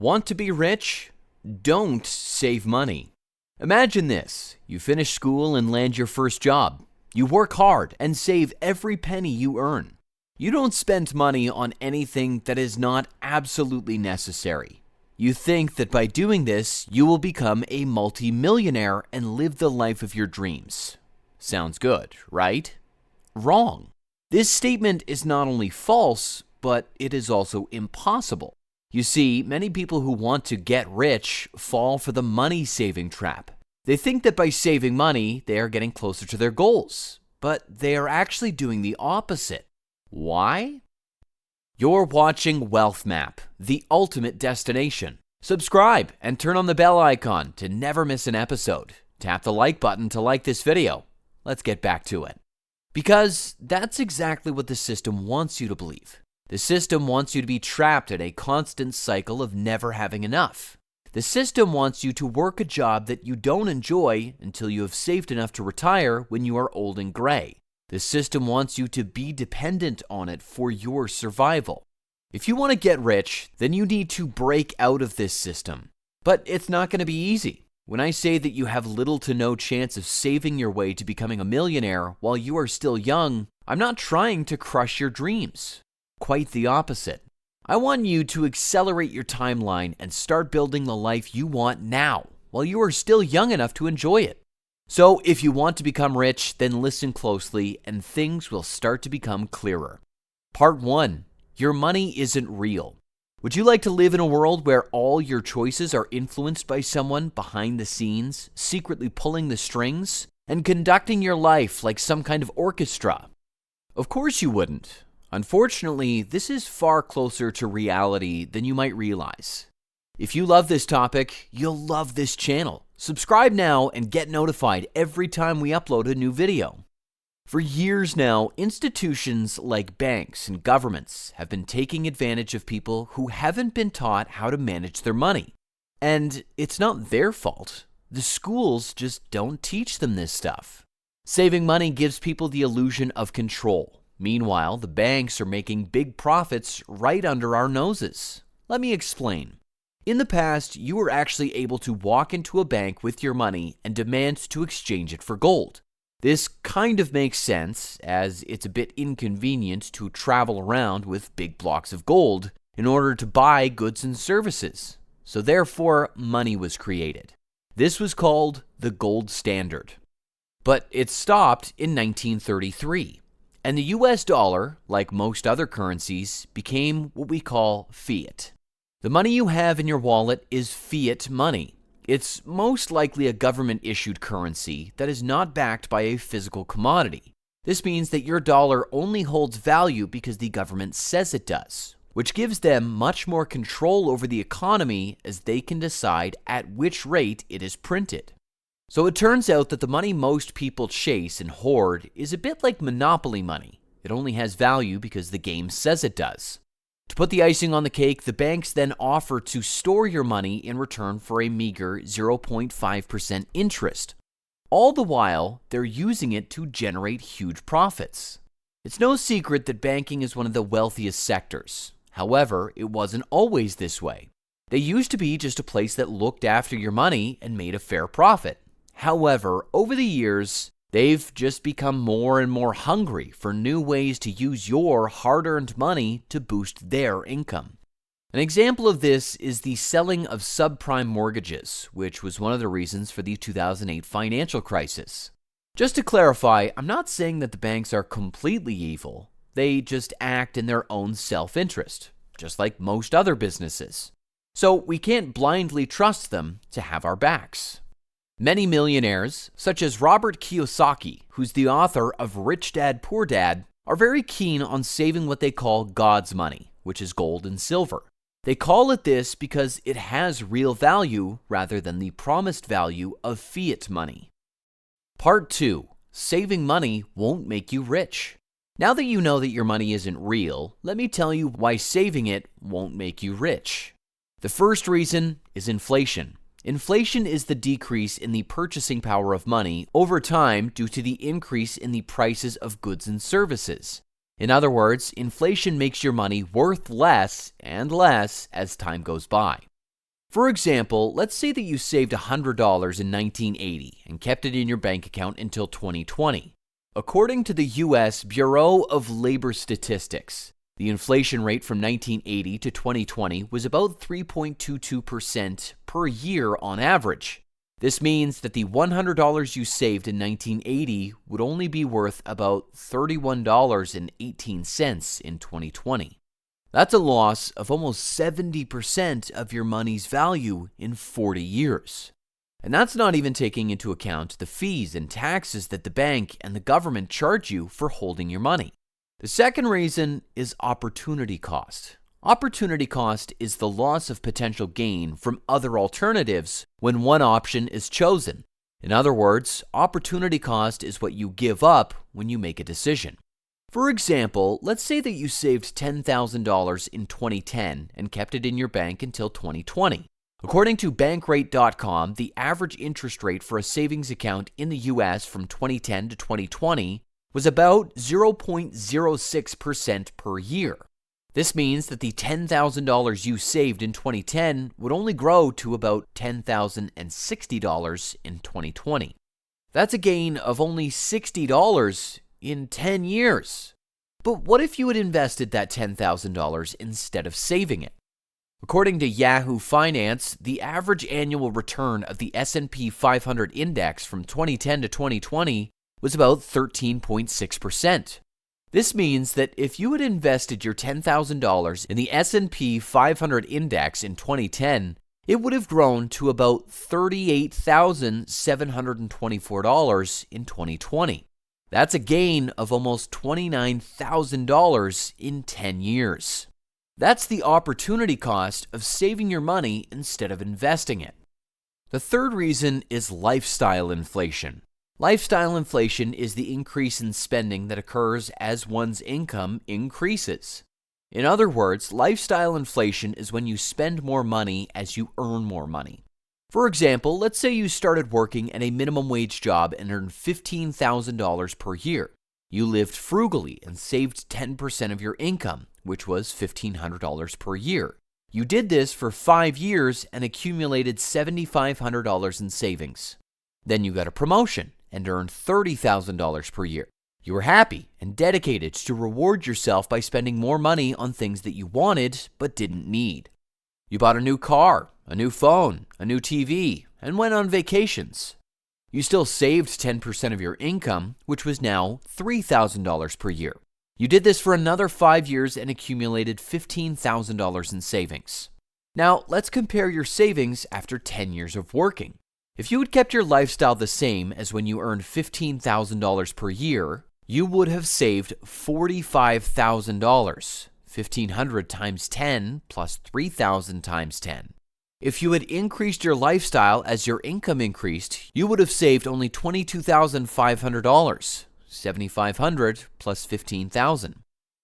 Want to be rich? Don't save money. Imagine this. You finish school and land your first job. You work hard and save every penny you earn. You don't spend money on anything that is not absolutely necessary. You think that by doing this, you will become a multi-millionaire and live the life of your dreams. Sounds good, right? Wrong. This statement is not only false, but it is also impossible. You see, many people who want to get rich fall for the money-saving trap. They think that by saving money, they are getting closer to their goals, but they are actually doing the opposite. Why? You're watching Wealth Map, the ultimate destination. Subscribe and turn on the bell icon to never miss an episode. Tap the like button to like this video. Let's get back to it. Because that's exactly what the system wants you to believe. The system wants you to be trapped in a constant cycle of never having enough. The system wants you to work a job that you don't enjoy until you have saved enough to retire when you are old and gray. The system wants you to be dependent on it for your survival. If you want to get rich, then you need to break out of this system. But it's not going to be easy. When I say that you have little to no chance of saving your way to becoming a millionaire while you are still young, I'm not trying to crush your dreams. Quite the opposite. I want you to accelerate your timeline and start building the life you want now, while you are still young enough to enjoy it. So if you want to become rich, then listen closely and things will start to become clearer. Part 1. Your money isn't real. Would you like to live in a world where all your choices are influenced by someone behind the scenes, secretly pulling the strings, and conducting your life like some kind of orchestra? Of course you wouldn't. Unfortunately, this is far closer to reality than you might realize. If you love this topic, you'll love this channel. Subscribe now and get notified every time we upload a new video. For years now, institutions like banks and governments have been taking advantage of people who haven't been taught how to manage their money. And it's not their fault. The schools just don't teach them this stuff. Saving money gives people the illusion of control. Meanwhile, the banks are making big profits right under our noses. Let me explain. In the past, you were actually able to walk into a bank with your money and demand to exchange it for gold. This kind of makes sense, as it's a bit inconvenient to travel around with big blocks of gold in order to buy goods and services. So therefore, money was created. This was called the gold standard. But it stopped in 1933. And the US dollar, like most other currencies, became what we call fiat. The money you have in your wallet is fiat money. It's most likely a government-issued currency that is not backed by a physical commodity. This means that your dollar only holds value because the government says it does, which gives them much more control over the economy as they can decide at which rate it is printed. So it turns out that the money most people chase and hoard is a bit like monopoly money. It only has value because the game says it does. To put the icing on the cake, the banks then offer to store your money in return for a meager 0.5% interest. All the while, they're using it to generate huge profits. It's no secret that banking is one of the wealthiest sectors. However, it wasn't always this way. They used to be just a place that looked after your money and made a fair profit. However, over the years, they've just become more and more hungry for new ways to use your hard-earned money to boost their income. An example of this is the selling of subprime mortgages, which was one of the reasons for the 2008 financial crisis. Just to clarify, I'm not saying that the banks are completely evil. They just act in their own self-interest, just like most other businesses. So we can't blindly trust them to have our backs. Many millionaires, such as Robert Kiyosaki, who's the author of Rich Dad, Poor Dad, are very keen on saving what they call God's money, which is gold and silver. They call it this because it has real value rather than the promised value of fiat money. Part 2. Saving money won't make you rich. Now that you know that your money isn't real, let me tell you why saving it won't make you rich. The first reason is inflation. Inflation is the decrease in the purchasing power of money over time due to the increase in the prices of goods and services. In other words, inflation makes your money worth less and less as time goes by. For example, let's say that you saved $100 in 1980 and kept it in your bank account until 2020. According to the U.S. Bureau of Labor Statistics, the inflation rate from 1980 to 2020 was about 3.22% per year on average. This means that the $100 you saved in 1980 would only be worth about $31.18 in 2020. That's a loss of almost 70% of your money's value in 40 years. And that's not even taking into account the fees and taxes that the bank and the government charge you for holding your money. The second reason is opportunity cost. Opportunity cost is the loss of potential gain from other alternatives when one option is chosen. In other words, opportunity cost is what you give up when you make a decision. For example, let's say that you saved $10,000 in 2010 and kept it in your bank until 2020. According to bankrate.com, the average interest rate for a savings account in the US from 2010 to 2020 was about 0.06% per year. This means that the $10,000 you saved in 2010 would only grow to about $10,060 in 2020. That's a gain of only $60 in 10 years. But what if you had invested that $10,000 instead of saving it? According to Yahoo Finance, the average annual return of the S&P 500 index from 2010 to 2020 was about 13.6%. This means that if you had invested your $10,000 in the S&P 500 index in 2010, it would have grown to about $38,724 in 2020. That's a gain of almost $29,000 in 10 years. That's the opportunity cost of saving your money instead of investing it. The third reason is lifestyle inflation. Lifestyle inflation is the increase in spending that occurs as one's income increases. In other words, lifestyle inflation is when you spend more money as you earn more money. For example, let's say you started working at a minimum wage job and earned $15,000 per year. You lived frugally and saved 10% of your income, which was $1,500 per year. You did this for 5 years and accumulated $7,500 in savings. Then you got a promotion and earned $30,000 per year. You were happy and dedicated to reward yourself by spending more money on things that you wanted but didn't need. You bought a new car, a new phone, a new TV, and went on vacations. You still saved 10% of your income, which was now $3,000 per year. You did this for another 5 years and accumulated $15,000 in savings. Now, let's compare your savings after 10 years of working. If you had kept your lifestyle the same as when you earned $15,000 per year, you would have saved $45,000, $1,500 times 10 plus $3,000 times 10. If you had increased your lifestyle as your income increased, you would have saved only $22,500, $7,500 plus $15,000.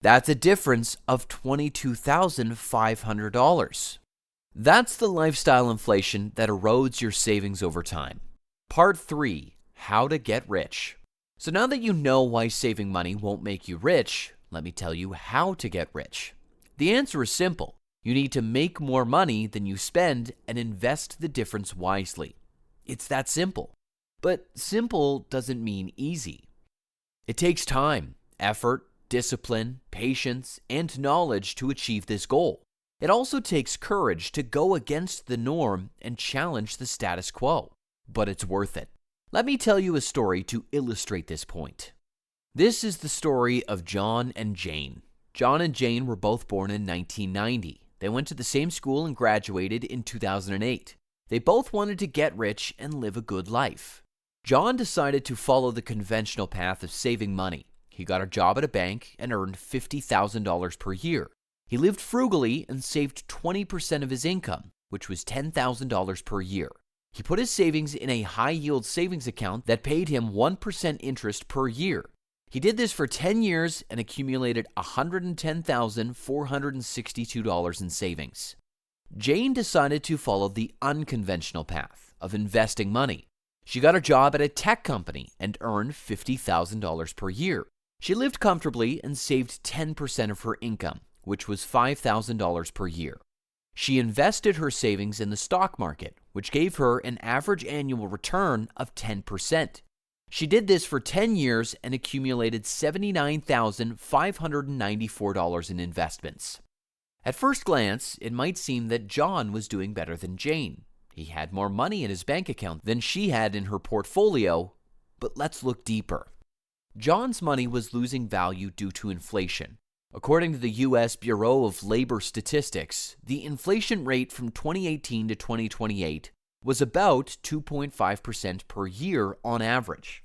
That's a difference of $22,500. That's the lifestyle inflation that erodes your savings over time. Part 3, how to get rich. So now that you know why saving money won't make you rich, let me tell you how to get rich. The answer is simple. You need to make more money than you spend and invest the difference wisely. It's that simple. But simple doesn't mean easy. It takes time, effort, discipline, patience, and knowledge to achieve this goal. It also takes courage to go against the norm and challenge the status quo, but it's worth it. Let me tell you a story to illustrate this point. This is the story of John and Jane. John and Jane were both born in 1990. They went to the same school and graduated in 2008. They both wanted to get rich and live a good life. John decided to follow the conventional path of saving money. He got a job at a bank and earned $50,000 per year. He lived frugally and saved 20% of his income, which was $10,000 per year. He put his savings in a high-yield savings account that paid him 1% interest per year. He did this for 10 years and accumulated $110,462 in savings. Jane decided to follow the unconventional path of investing money. She got a job at a tech company and earned $50,000 per year. She lived comfortably and saved 10% of her income, which was $5,000 per year. She invested her savings in the stock market, which gave her an average annual return of 10%. She did this for 10 years and accumulated $79,594 in investments. At first glance, it might seem that John was doing better than Jane. He had more money in his bank account than she had in her portfolio, but let's look deeper. John's money was losing value due to inflation. According to the U.S. Bureau of Labor Statistics, the inflation rate from 2018 to 2028 was about 2.5% per year on average.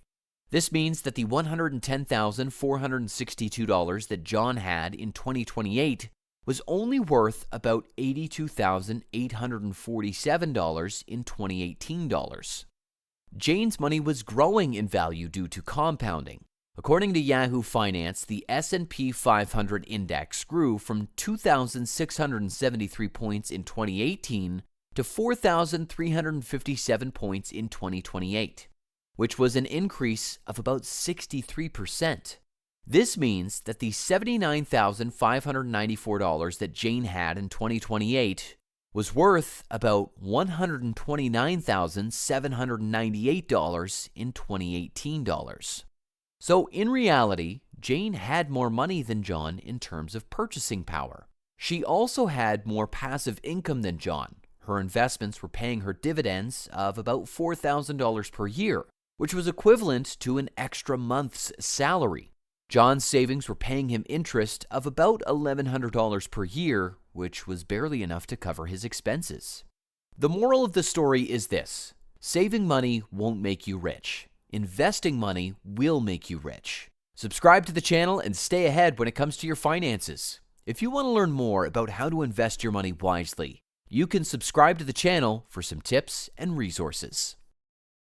This means that the $110,462 that John had in 2028 was only worth about $82,847 in 2018 dollars. Jane's money was growing in value due to compounding. According to Yahoo Finance, the S&P 500 index grew from 2,673 points in 2018 to 4,357 points in 2028, which was an increase of about 63%. This means that the $79,594 that Jane had in 2028 was worth about $129,798 in 2018 dollars. So in reality, Jane had more money than John in terms of purchasing power. She also had more passive income than John. Her investments were paying her dividends of about $4,000 per year, which was equivalent to an extra month's salary. John's savings were paying him interest of about $1,100 per year, which was barely enough to cover his expenses. The moral of the story is this: saving money won't make you rich. Investing money will make you rich. Subscribe to the channel and stay ahead when it comes to your finances. If you want to learn more about how to invest your money wisely, you can subscribe to the channel for some tips and resources.